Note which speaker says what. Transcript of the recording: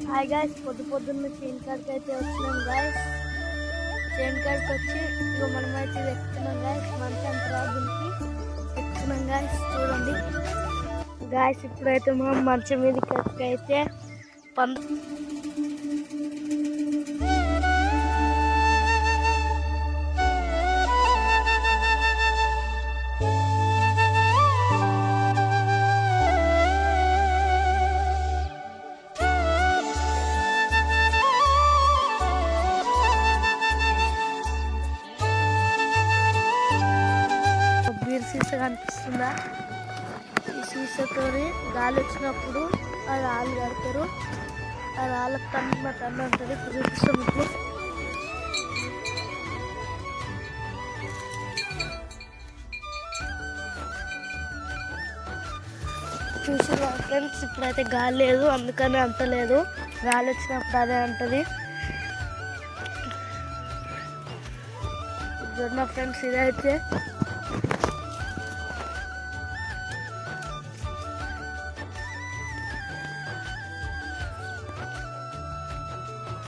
Speaker 1: Hi guys, పొద్దున్న chain కాడికి అయితే వచ్చినాం గాయస్. చైన్ కాడికి వచ్చి ఇక మనమైతే ఇది ఎక్కుతున్నాం గాయస్. మంచి అంతరా దీనికి ఎక్కుతున్నాం గాయస్. చూడండి గాయస్, ఇప్పుడైతే మనం మంచం మీదకి అయితే బీర్ సీసా కనిపిస్తుందా? ఈ సీసాతో గాలి వచ్చినప్పుడు ఆ రాళ్ళు కడతారు. ఆ రాళ్ళకు టన్ను ఉంటుంది. ఇప్పుడు చూపిస్తాం. ఇప్పుడు చూసిన ఫ్రెండ్స్, ఇప్పుడైతే గాలి లేదు, అందుకని అంటలేదు. గాలి వచ్చినప్పుడు అదే అంటది. చూడండి ఫ్రెండ్స్, ఇదైతే